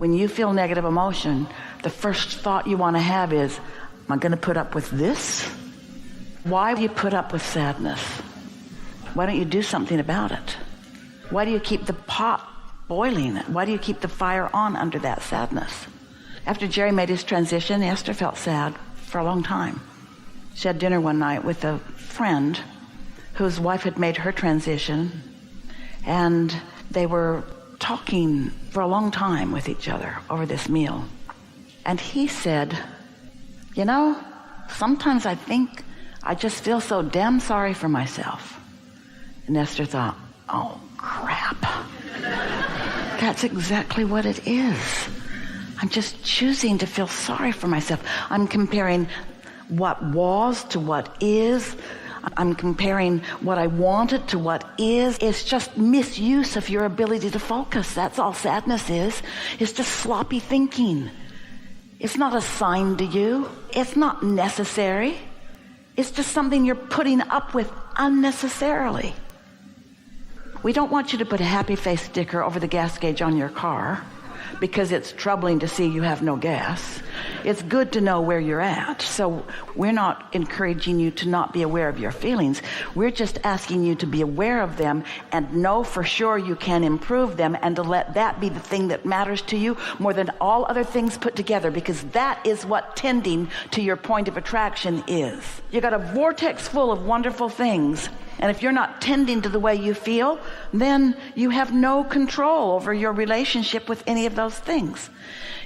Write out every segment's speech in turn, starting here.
When you feel negative emotion, the first thought you want to have is, am I going to put up with this? Why do you put up with sadness? Why don't you do something about it? Why do you keep the pot boiling? Why do you keep the fire on under that sadness? After Jerry made his transition, Esther felt sad for a long time. She had dinner one night with a friend whose wife had made her transition, and they were talking for a long time with each other over this meal. And he said, you know, sometimes I think I just feel so damn sorry for myself. And Esther thought, oh, crap. That's exactly what it is. I'm just choosing to feel sorry for myself. I'm comparing what was to what is. I'm comparing what I wanted to what is. It's just misuse of your ability to focus. That's all sadness is. It's just sloppy thinking. It's not assigned to you. It's not necessary. It's just something you're putting up with unnecessarily. We don't want you to put a happy face sticker over the gas gauge on your car because it's troubling to see you have no gas. It's good to know where you're at. So we're not encouraging you to not be aware of your feelings. We're just asking you to be aware of them and know for sure you can improve them, and to let that be the thing that matters to you more than all other things put together, because that is what tending to your point of attraction is. You got a vortex full of wonderful things. And if you're not tending to the way you feel, then you have no control over your relationship with any of those things.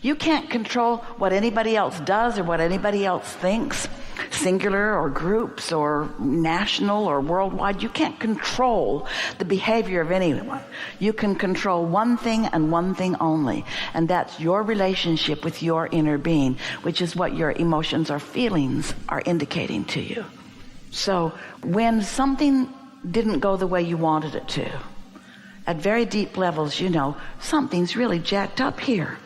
You can't control what anybody else does or what anybody else thinks, singular or groups or national or worldwide. You can't control the behavior of anyone. You can control one thing and one thing only, and that's your relationship with your inner being, which is what your emotions or feelings are indicating to you. So when something didn't go the way you wanted it to, at very deep levels, you know, something's really jacked up here.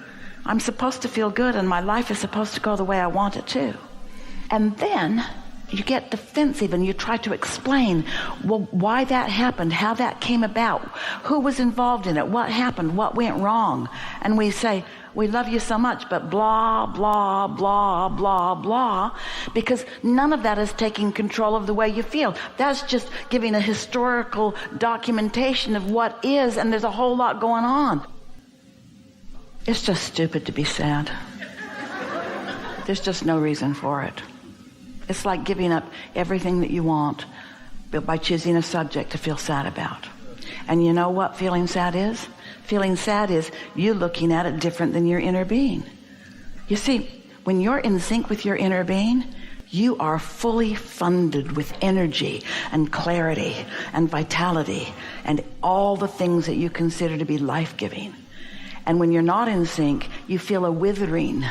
I'm supposed to feel good, and my life is supposed to go the way I want it to. And then you get defensive and you try to explain, well, why that happened, how that came about, who was involved in it, what happened, what went wrong. And we say, we love you so much, but blah, blah, blah, blah, blah, because none of that is taking control of the way you feel. That's just giving a historical documentation of what is, and there's a whole lot going on. It's just stupid to be sad. There's just no reason for it. It's like giving up everything that you want by choosing a subject to feel sad about. And you know what feeling sad is? Feeling sad is you looking at it different than your inner being. You see, when you're in sync with your inner being, you are fully funded with energy and clarity and vitality and all the things that you consider to be life-giving. And when you're not in sync, you feel a withering.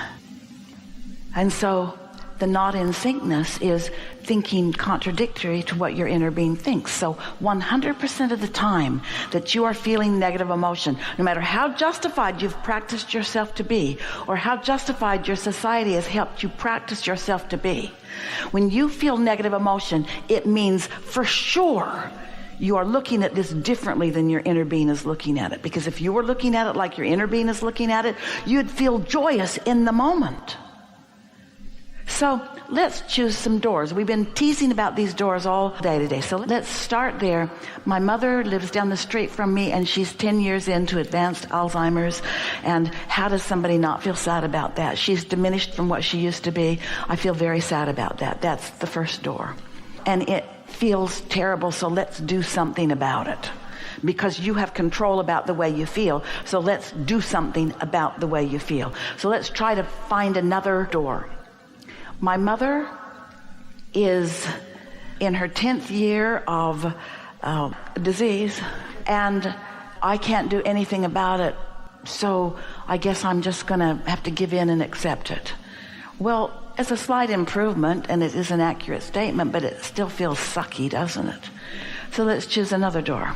And so the not in syncness is thinking contradictory to what your inner being thinks. So 100% of the time that you are feeling negative emotion, no matter how justified you've practiced yourself to be, or how justified your society has helped you practice yourself to be, when you feel negative emotion, it means for sure you are looking at this differently than your inner being is looking at it. Because if you were looking at it like your inner being is looking at it, you'd feel joyous in the moment. So let's choose some doors. We've been teasing about these doors all day today. So let's start there. My mother lives down the street from me, and she's 10 years into advanced Alzheimer's. And how does somebody not feel sad about that? She's diminished from what she used to be. I feel very sad about that. That's the first door. And it feels terrible, so let's do something about it. Because you have control about the way you feel, so let's do something about the way you feel. So let's try to find another door. My mother is in her 10th year of disease, and I can't do anything about it, so I guess I'm just going to have to give in and accept it. Well, it's a slight improvement, and it is an accurate statement, but it still feels sucky, doesn't it? So let's choose another door.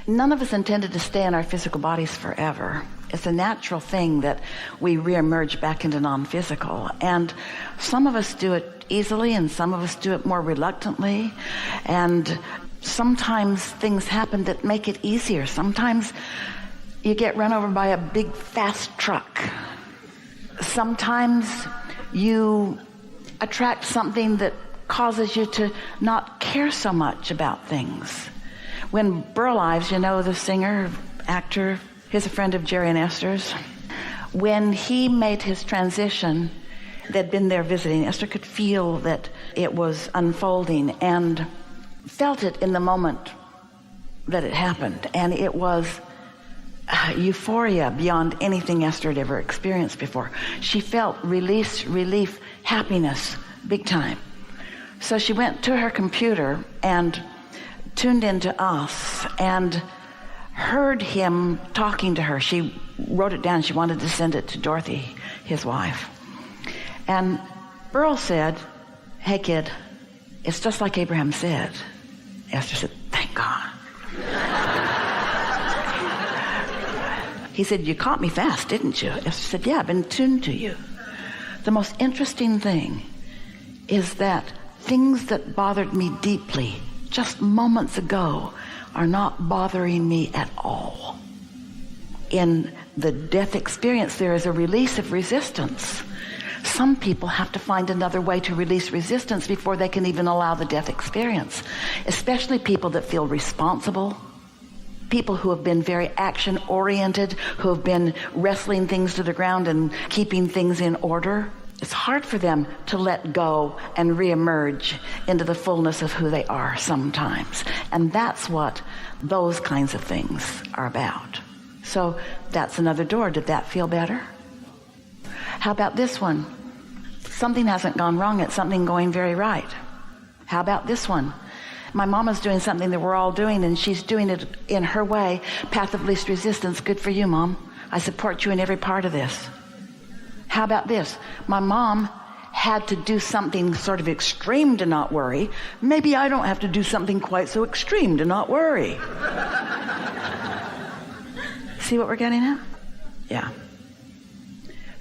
None of us intended to stay in our physical bodies forever. It's a natural thing that we reemerge back into non-physical. And some of us do it easily, and some of us do it more reluctantly. And sometimes things happen that make it easier. Sometimes you get run over by a big fast truck. Sometimes you attract something that causes you to not care so much about things. When Burl Ives, you know, the singer, actor, he's a friend of Jerry and Esther's. When he made his transition, they'd been there visiting. Esther could feel that it was unfolding and felt it in the moment that it happened. And it was euphoria beyond anything Esther had ever experienced before. She felt release, relief, happiness, big time. So she went to her computer and tuned into us and heard him talking to her. She wrote it down. She wanted to send it to Dorothy, his wife. And Burl said, "Hey kid, it's just like Abraham said." Esther said, "Thank God." He said, "You caught me fast, didn't you?" Esther said, "Yeah, I've been tuned to you." The most interesting thing is that things that bothered me deeply just moments ago are not bothering me at all. In the death experience, there is a release of resistance. Some people have to find another way to release resistance before they can even allow the death experience, especially people that feel responsible, people who have been very action-oriented, who have been wrestling things to the ground and keeping things in order. It's hard for them to let go and reemerge into the fullness of who they are sometimes. And that's what those kinds of things are about. So that's another door. Did that feel better? How about this one? Something hasn't gone wrong. It's something going very right. How about this one? My mama's doing something that we're all doing, and she's doing it in her way. Path of least resistance. Good for you, Mom. I support you in every part of this. How about this? My mom had to do something sort of extreme to not worry. Maybe I don't have to do something quite so extreme to not worry. See what we're getting at? Yeah.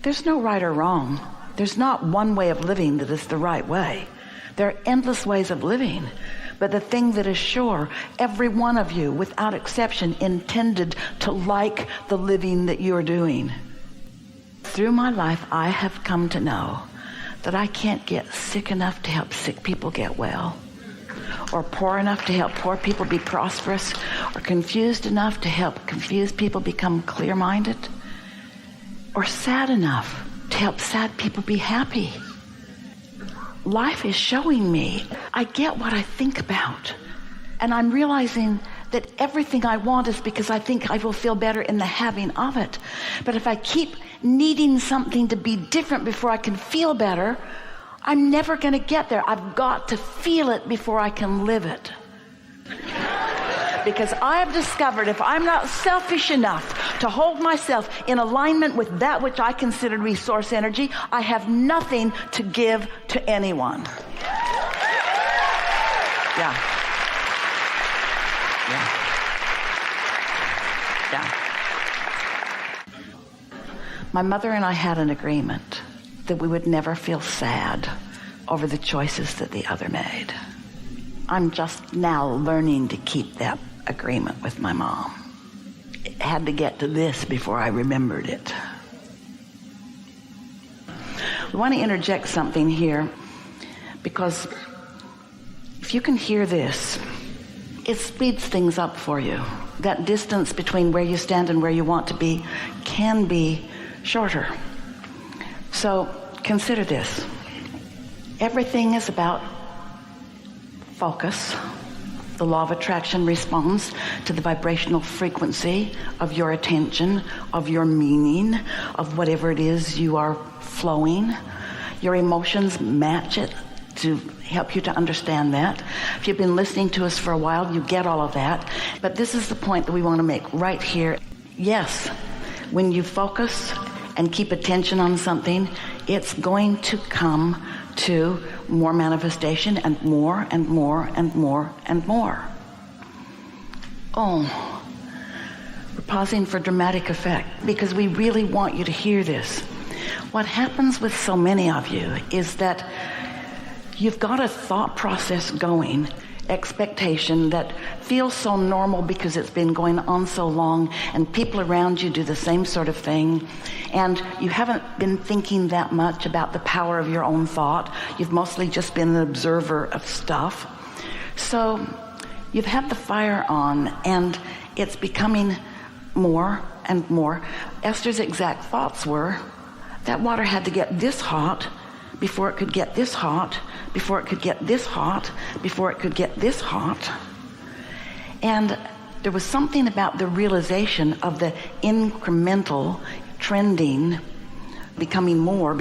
There's no right or wrong. There's not one way of living that is the right way. There are endless ways of living. But the thing that is sure, every one of you, without exception, intended to like the living that you're doing. Through my life, I have come to know that I can't get sick enough to help sick people get well, or poor enough to help poor people be prosperous, or confused enough to help confused people become clear-minded, or sad enough to help sad people be happy. Life is showing me I get what I think about, and I'm realizing that everything I want is because I think I will feel better in the having of it. But if I keep needing something to be different before I can feel better, I'm never going to get there. I've got to feel it before I can live it. Because I have discovered if I'm not selfish enough to hold myself in alignment with that which I consider resource energy, I have nothing to give to anyone. Yeah. My mother and I had an agreement that we would never feel sad over the choices that the other made. I'm just now learning to keep that agreement with my mom. It had to get to this before I remembered it. We want to interject something here, because if you can hear this, it speeds things up for you. That distance between where you stand and where you want to be can be shorter. So consider this. Everything is about focus. The law of attraction responds to the vibrational frequency of your attention, of your meaning, of whatever it is you are flowing. Your emotions match it to help you to understand that. If you've been listening to us for a while, you get all of that. But this is the point that we want to make right here. Yes, when you focus and keep attention on something, it's going to come to more manifestation and more and more and more and more. Oh, we're pausing for dramatic effect because we really want you to hear this. What happens with so many of you is that you've got a thought process going expectation that feels so normal because it's been going on so long, and people around you do the same sort of thing, and you haven't been thinking that much about the power of your own thought. You've mostly just been an observer of stuff. So you've had the fire on, and it's becoming more and more. Esther's exact thoughts were, that water had to get this hot before it could get this hot, before it could get this hot, before it could get this hot. And there was something about the realization of the incremental trending, becoming more,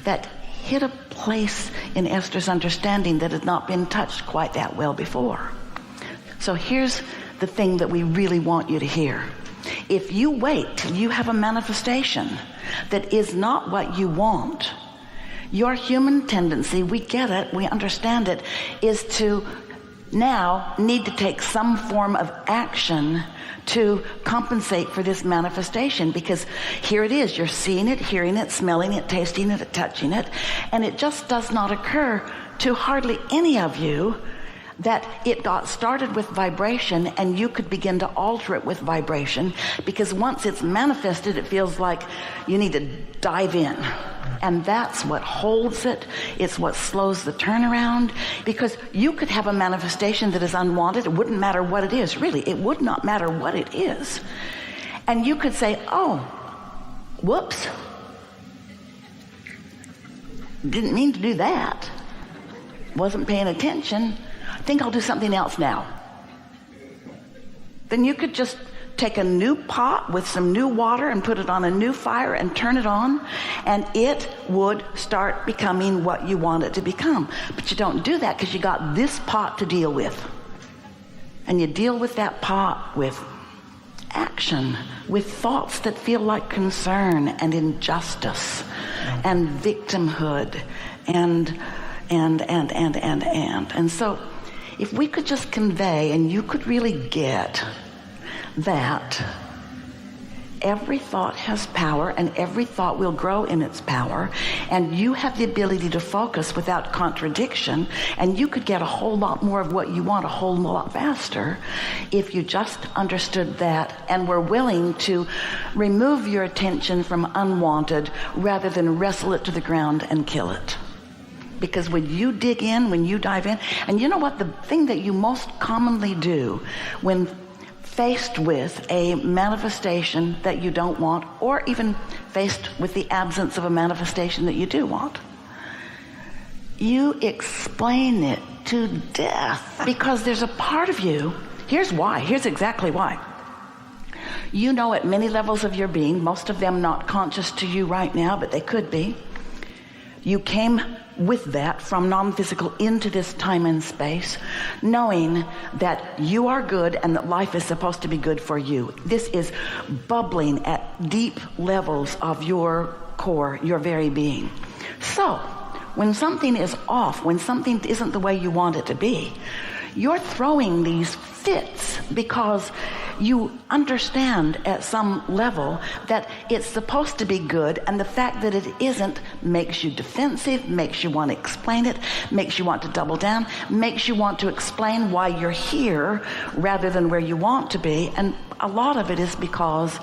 that hit a place in Esther's understanding that had not been touched quite that well before. So here's the thing that we really want you to hear. If you wait till you have a manifestation that is not what you want, your human tendency, we get it, we understand it, is to now need to take some form of action to compensate for this manifestation, because here it is, you're seeing it, hearing it, smelling it, tasting it, touching it, and it just does not occur to hardly any of you that it got started with vibration and you could begin to alter it with vibration, because once it's manifested, it feels like you need to dive in. And that's what holds it. It's what slows the turnaround, because you could have a manifestation that is unwanted. It wouldn't matter what it is, really. It would not matter what it is. And you could say, oh, whoops. Didn't mean to do that. Wasn't paying attention. I think I'll do something else now. Then you could just take a new pot with some new water and put it on a new fire and turn it on, and it would start becoming what you want it to become. But you don't do that because you got this pot to deal with. And you deal with that pot with action, with thoughts that feel like concern and injustice and victimhood and so if we could just convey, and you could really get that every thought has power, and every thought will grow in its power, and you have the ability to focus without contradiction, and you could get a whole lot more of what you want a whole lot faster if you just understood that and were willing to remove your attention from unwanted rather than wrestle it to the ground and kill it. Because when you dig in, when you dive in, and you know what, the thing that you most commonly do when faced with a manifestation that you don't want, or even faced with the absence of a manifestation that you do want, you explain it to death. Because there's a part of you, here's why, here's exactly why. You know at many levels of your being, most of them not conscious to you right now, but they could be, you came with that from non-physical into this time and space, knowing that you are good and that life is supposed to be good for you. This is bubbling at deep levels of your core, your very being. So when something is off, when something isn't the way you want it to be, you're throwing these fits because you understand at some level that it's supposed to be good, and the fact that it isn't makes you defensive, makes you want to explain it, makes you want to double down, makes you want to explain why you're here rather than where you want to be. And a lot of it is because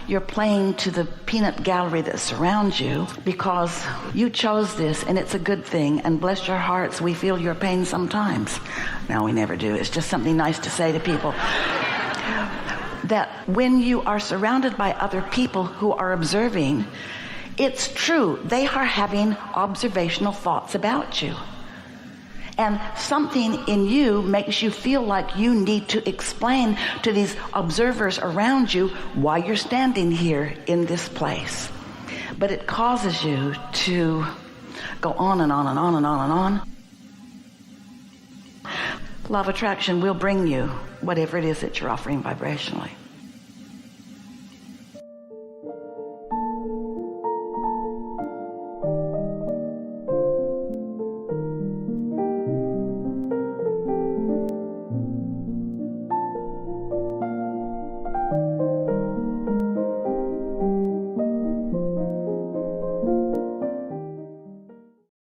you're playing to the peanut gallery that surrounds you, because you chose this and it's a good thing, and bless your hearts, we feel your pain sometimes. No, we never do. It's just something nice to say to people. That when you are surrounded by other people who are observing, it's true, they are having observational thoughts about you. And something in you makes you feel like you need to explain to these observers around you why you're standing here in this place. But it causes you to go on and on and on and on and on. Law of attraction will bring you whatever it is that you're offering vibrationally.